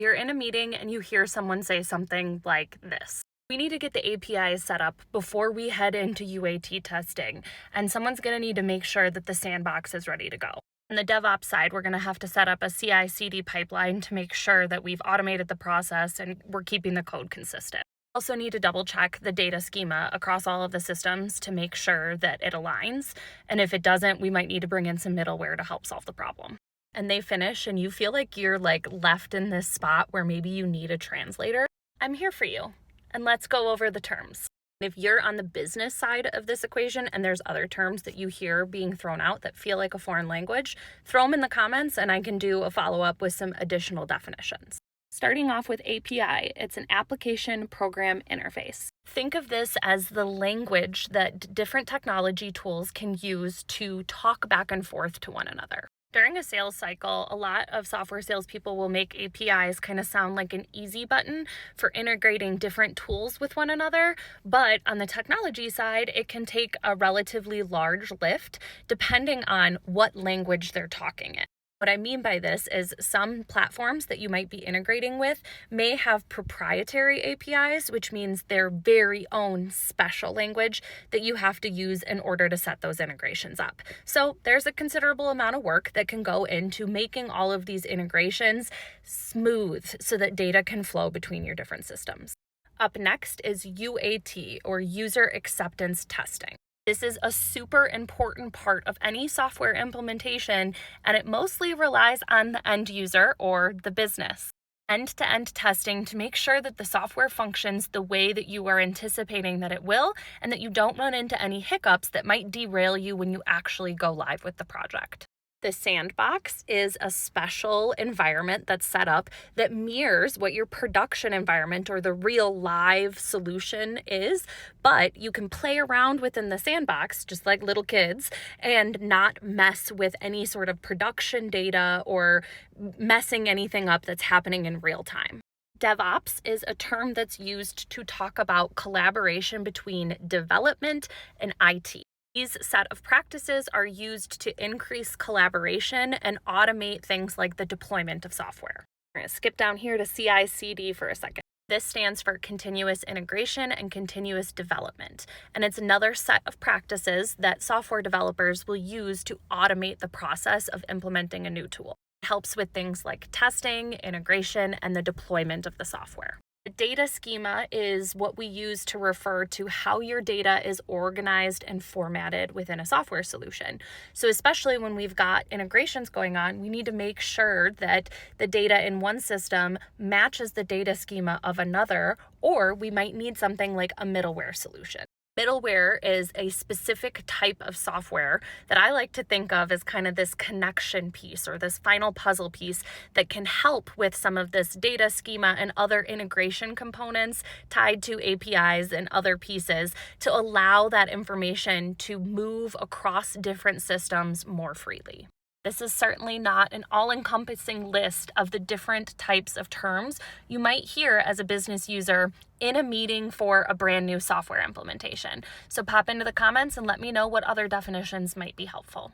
You're in a meeting and you hear someone say something like this. We need to get the APIs set up before we head into UAT testing, and someone's going to need to make sure that the sandbox is ready to go. On the DevOps side, we're going to have to set up a CI/CD pipeline to make sure that we've automated the process and we're keeping the code consistent. Also need to double check the data schema across all of the systems to make sure that it aligns, and if it doesn't, we might need to bring in some middleware to help solve the problem. And they finish and you feel like you're left in this spot where maybe you need a translator, I'm here for you. And let's go over the terms. If you're on the business side of this equation and there's other terms that you hear being thrown out that feel like a foreign language, throw them in the comments and I can do a follow-up with some additional definitions. Starting off with API, it's an application program interface. Think of this as the language that different technology tools can use to talk back and forth to one another. During a sales cycle, a lot of software salespeople will make APIs kind of sound like an easy button for integrating different tools with one another, but on the technology side, it can take a relatively large lift depending on what language they're talking in. What I mean by this is some platforms that you might be integrating with may have proprietary APIs, which means their very own special language that you have to use in order to set those integrations up. So there's a considerable amount of work that can go into making all of these integrations smooth so that data can flow between your different systems. Up next is UAT, or User Acceptance Testing. This is a super important part of any software implementation, and it mostly relies on the end user or the business. End-to-end testing to make sure that the software functions the way that you are anticipating that it will, and that you don't run into any hiccups that might derail you when you actually go live with the project. The sandbox is a special environment that's set up that mirrors what your production environment or the real live solution is, but you can play around within the sandbox just like little kids and not mess with any sort of production data or messing anything up that's happening in real time. DevOps is a term that's used to talk about collaboration between development and IT. These set of practices are used to increase collaboration and automate things like the deployment of software. We're going to skip down here to CI/CD for a second. This stands for continuous integration and continuous development, and it's another set of practices that software developers will use to automate the process of implementing a new tool. It helps with things like testing, integration, and the deployment of the software. The data schema is what we use to refer to how your data is organized and formatted within a software solution. So especially when we've got integrations going on, we need to make sure that the data in one system matches the data schema of another, or we might need something like a middleware solution. Middleware is a specific type of software that I like to think of as kind of this connection piece or this final puzzle piece that can help with some of this data schema and other integration components tied to APIs and other pieces to allow that information to move across different systems more freely. This is certainly not an all-encompassing list of the different types of terms you might hear as a business user in a meeting for a brand new software implementation. So pop into the comments and let me know what other definitions might be helpful.